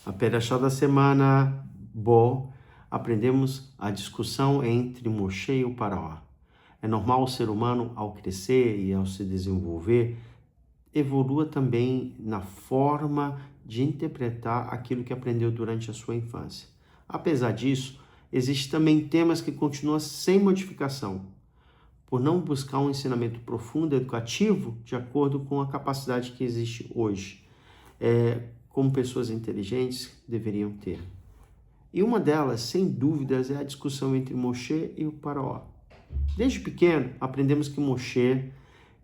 A Perashá da semana, aprendemos a discussão entre Moshe e o Faraó. É normal o ser humano, ao crescer e ao se desenvolver, evolua também na forma de interpretar aquilo que aprendeu durante a sua infância. Apesar disso, existem também temas que continuam sem modificação, por não buscar um ensinamento profundo, educativo, de acordo com a capacidade que existe hoje, como pessoas inteligentes deveriam ter. E uma delas, sem dúvidas, é a discussão entre Moshe e o Faraó. Desde pequeno, aprendemos que Moshe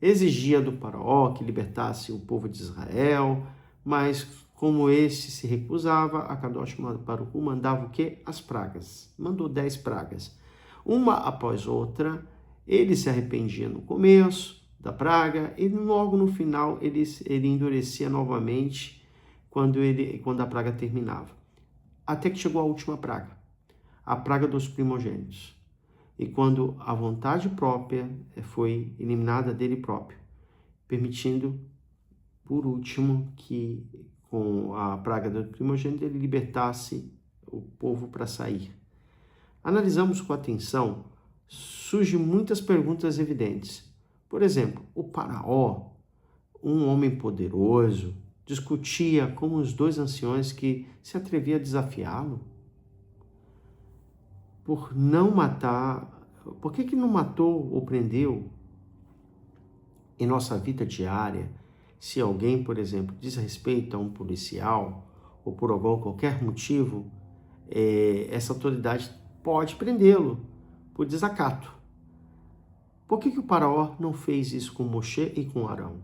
exigia do Faraó que libertasse o povo de Israel, mas como esse se recusava, a Kadosh Baruch Hu mandava o quê? As pragas. Mandou 10 pragas. Uma após outra, ele se arrependia no começo da praga e logo no final ele endurecia novamente quando a praga terminava. Até que chegou a última praga, a praga dos primogênitos. E quando a vontade própria foi eliminada dele próprio, permitindo, por último, que com a praga do primogênito ele libertasse o povo para sair. Analisamos com atenção, surgem muitas perguntas evidentes. Por exemplo, o Faraó, um homem poderoso, discutia com os 2 anciões que se atreviam a desafiá-lo. Por que não matou ou prendeu? Em nossa vida diária, se alguém, por exemplo, diz respeito a um policial ou por qualquer motivo, essa autoridade pode prendê-lo por desacato. Por que o Faraó não fez isso com Moshe e com Arão?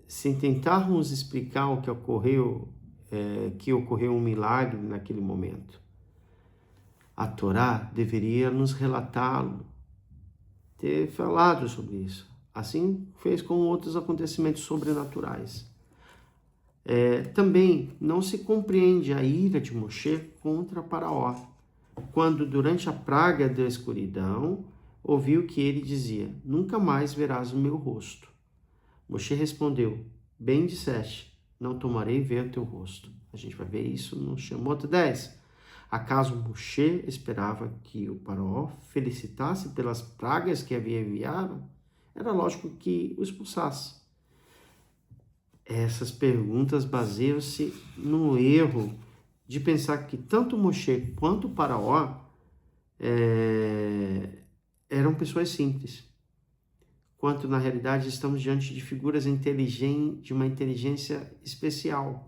Sem tentarmos explicar o que ocorreu um milagre naquele momento. A Torá deveria nos relatá-lo, ter falado sobre isso. Assim fez com outros acontecimentos sobrenaturais. Também não se compreende a ira de Moshe contra Faraó, quando durante a praga da escuridão ouviu que ele dizia: nunca mais verás o meu rosto. Moshe respondeu: bem disseste, não tomarei ver o teu rosto. A gente vai ver isso no Shemot 10. Acaso Moshe esperava que o Faraó felicitasse pelas pragas que havia enviado? Era lógico que o expulsasse. Essas perguntas baseiam-se no erro de pensar que tanto Moshe quanto o Faraó eram pessoas simples, quanto na realidade estamos diante de figuras de uma inteligência especial.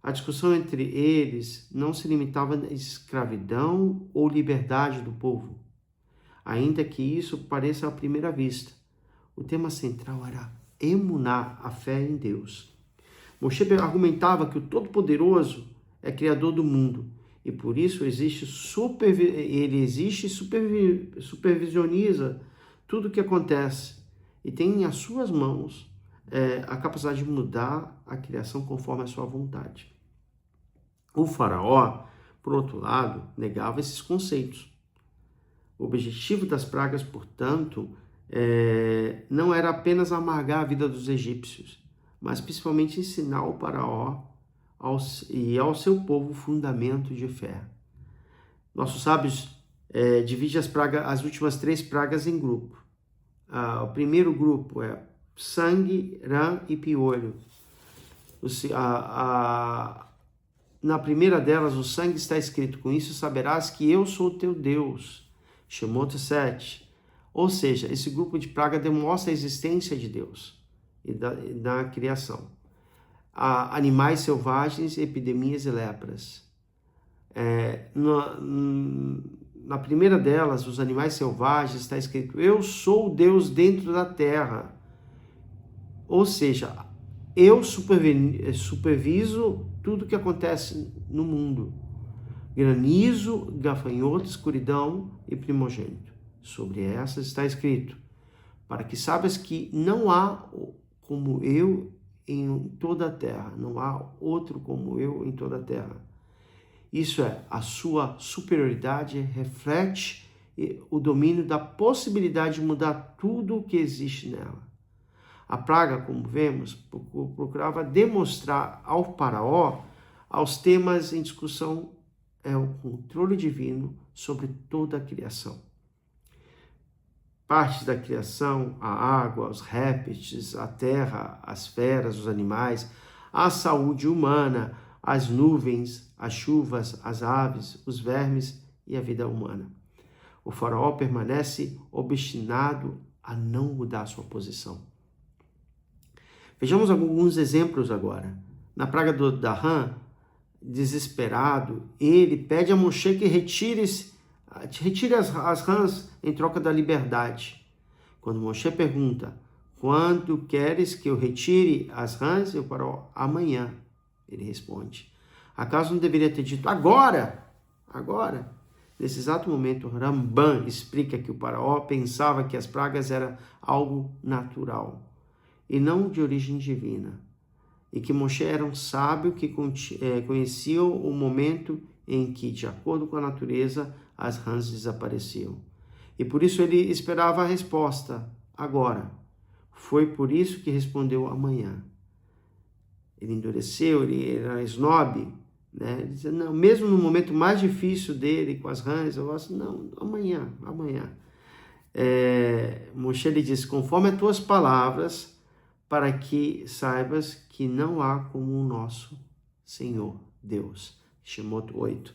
A discussão entre eles não se limitava à escravidão ou liberdade do povo, ainda que isso pareça à primeira vista. O tema central era emuná, a fé em Deus. Moshe argumentava que o Todo-Poderoso é criador do mundo e por isso ele supervisioniza tudo o que acontece e tem em suas mãos a capacidade de mudar a criação conforme a sua vontade. O Faraó, por outro lado, negava esses conceitos. O objetivo das pragas, portanto, não era apenas amargar a vida dos egípcios, mas principalmente ensinar o Faraó e ao seu povo o fundamento de fé. Nossos sábios dividem as últimas 3 pragas em grupo. O primeiro grupo é sangue, rã e piolho. Na primeira delas, o sangue está escrito: com isso saberás que eu sou o teu Deus. Shemot 7. Ou seja, esse grupo de praga demonstra a existência de Deus e da criação. Animais selvagens, epidemias e lepras. Na primeira delas, os animais selvagens, está escrito: eu sou Deus dentro da terra. Ou seja, eu superviso tudo que acontece no mundo. Granizo, gafanhoto, escuridão e primogênito. Sobre essas está escrito: para que saibas que não há como eu em toda a terra. Não há outro como eu em toda a terra. Isso a sua superioridade reflete o domínio da possibilidade de mudar tudo o que existe nela. A praga, como vemos, procurava demonstrar ao faraó, aos temas em discussão, o controle divino sobre toda a criação. Partes da criação, a água, os répteis, a terra, as feras, os animais, a saúde humana, as nuvens, as chuvas, as aves, os vermes e a vida humana. O faraó permanece obstinado a não mudar sua posição. Vejamos alguns exemplos agora. Na praga da rã, desesperado, ele pede a Moshe que retire as rãs em troca da liberdade. Quando Moshe pergunta, quando queres que eu retire as rãs? Eu falo, amanhã. Ele responde, acaso não deveria ter dito agora? Agora? Nesse exato momento, Ramban explica que o faraó pensava que as pragas eram algo natural e não de origem divina, e que Moshe era um sábio que conhecia o momento em que, de acordo com a natureza, as rãs desapareciam. E por isso ele esperava a resposta, agora. Foi por isso que respondeu amanhã. Ele endureceu, ele era snob, né? Ele dizia, não, mesmo no momento mais difícil dele, com as rãs, eu gosto, não, amanhã. Moshe lhe disse, conforme as tuas palavras, para que saibas que não há como o nosso Senhor Deus. Shemot 8.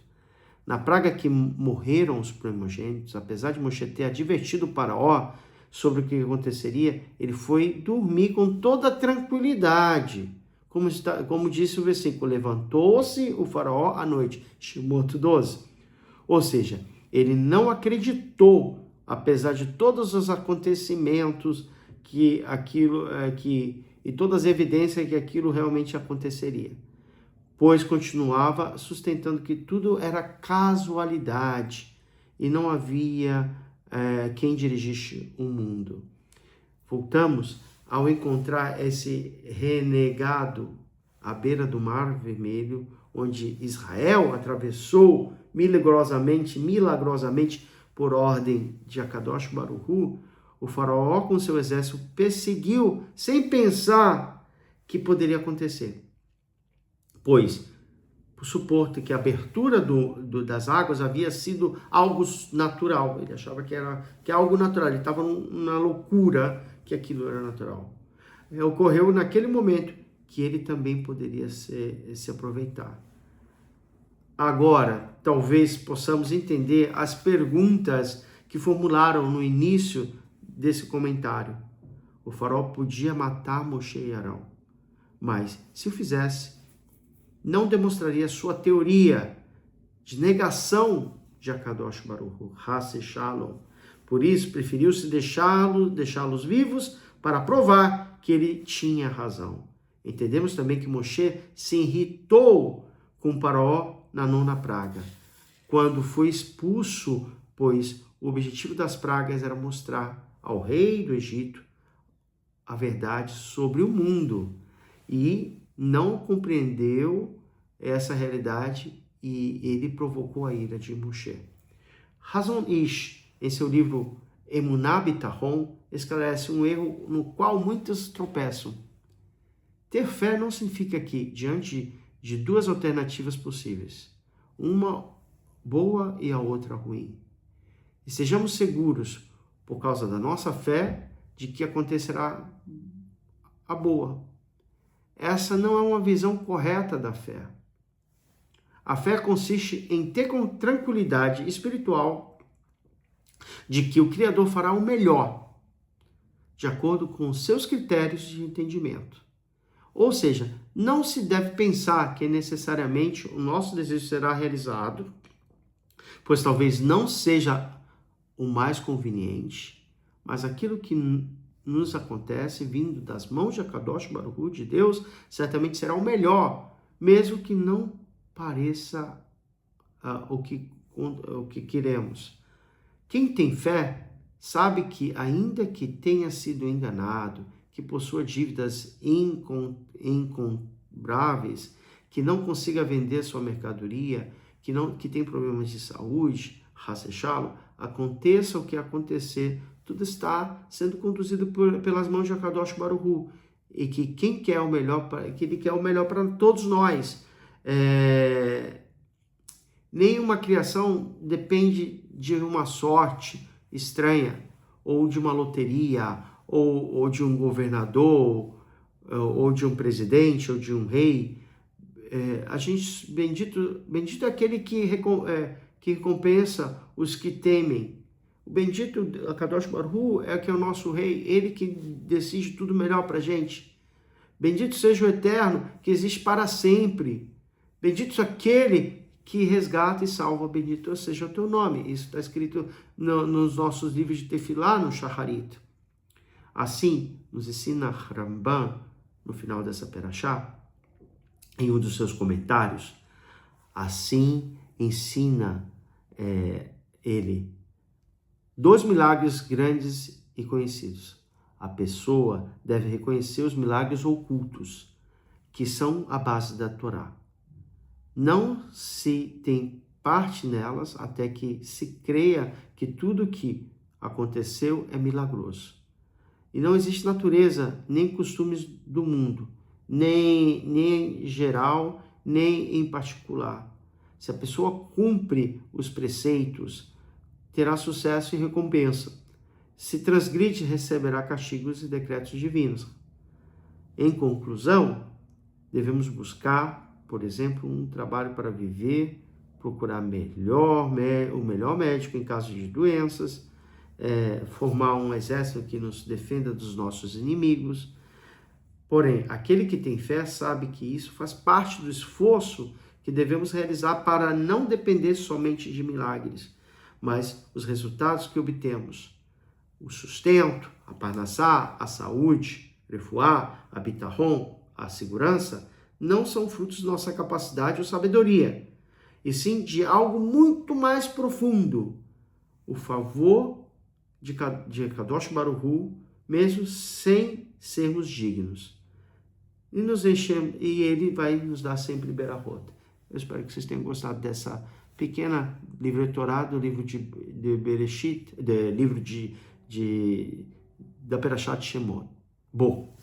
Na praga que morreram os primogênitos, apesar de Moshe ter advertido o faraó sobre o que aconteceria, ele foi dormir com toda tranquilidade. Como disse o versículo, levantou-se o faraó à noite. Shemot 12. Ou seja, ele não acreditou, apesar de todos os acontecimentos, e todas as evidências que aquilo realmente aconteceria, pois continuava sustentando que tudo era casualidade e não havia quem dirigisse o mundo. Voltamos ao encontrar esse renegado à beira do Mar Vermelho, onde Israel atravessou milagrosamente por ordem de Akadosh Baruch Hu. O faraó com seu exército perseguiu sem pensar que poderia acontecer. Pois, por supor que a abertura das águas havia sido algo natural. Ele achava que era algo natural. Ele estava na loucura que aquilo era natural. Ocorreu naquele momento que ele também poderia se aproveitar. Agora, talvez possamos entender as perguntas que formularam no início desse comentário. O faraó podia matar Moshe e Arão, mas se o fizesse, não demonstraria sua teoria de negação de Akadosh Baruch Hu, Hase Shalom. Por isso, preferiu-se deixá-los vivos para provar que ele tinha razão. Entendemos também que Moshe se irritou com o faraó na nona praga, quando foi expulso, pois o objetivo das pragas era mostrar ao rei do Egito a verdade sobre o mundo, e não compreendeu essa realidade e ele provocou a ira de Moshe. Hazon Ish, em seu livro Emuná Bitachon, esclarece um erro no qual muitos tropeçam. Ter fé não significa que, diante de duas alternativas possíveis, uma boa e a outra ruim, estejamos seguros, por causa da nossa fé, de que acontecerá a boa. Essa não é uma visão correta da fé. A fé consiste em ter com tranquilidade espiritual de que o Criador fará o melhor, de acordo com os seus critérios de entendimento. Ou seja, não se deve pensar que necessariamente o nosso desejo será realizado, pois talvez não seja o mais conveniente, mas aquilo que nos acontece vindo das mãos de Akadosh Baruch Hu, de Deus, certamente será o melhor, mesmo que não pareça o que queremos. Quem tem fé sabe que, ainda que tenha sido enganado, que possua dívidas incombráveis, que não consiga vender sua mercadoria, que tem problemas de saúde, aconteça o que acontecer, tudo está sendo conduzido pelas mãos de Akadosh Baruch Hu, e que quem quer o melhor, que ele quer o melhor para todos nós. Nenhuma criação depende de uma sorte estranha, ou de uma loteria, ou de um governador, ou de um presidente, ou de um rei. Bendito é aquele que recompensa os que temem. O bendito Akadosh Baruch Hu é que é o nosso rei, ele que decide tudo melhor para a gente. Bendito seja o Eterno, que existe para sempre. Bendito aquele que resgata e salva, bendito seja o teu nome. Isso está escrito nos nossos livros de Tefilá, no Shacharit. Assim, nos ensina Rambam, no final dessa perashá, em um dos seus comentários, assim ensina ele 2 milagres grandes e conhecidos. A pessoa deve reconhecer os milagres ocultos, que são a base da Torá. Não se tem parte nelas até que se creia que tudo que aconteceu é milagroso. E não existe natureza nem costumes do mundo, nem em geral, nem em particular. Se a pessoa cumpre os preceitos, terá sucesso e recompensa. Se transgride, receberá castigos e decretos divinos. Em conclusão, devemos buscar, por exemplo, um trabalho para viver, procurar o melhor médico em caso de doenças, formar um exército que nos defenda dos nossos inimigos. Porém, aquele que tem fé sabe que isso faz parte do esforço que devemos realizar para não depender somente de milagres, mas os resultados que obtemos, o sustento, a parnassá, a saúde, refuá, a bitahon, a segurança, não são frutos de nossa capacidade ou sabedoria, e sim de algo muito mais profundo, o favor de Kadosh Baruch Hu, mesmo sem sermos dignos. E ele vai nos dar sempre berahot. Eu espero que vocês tenham gostado dessa pequena livro de Torá, do livro de Bereshit, do livro da Perashat Shemot. Bom.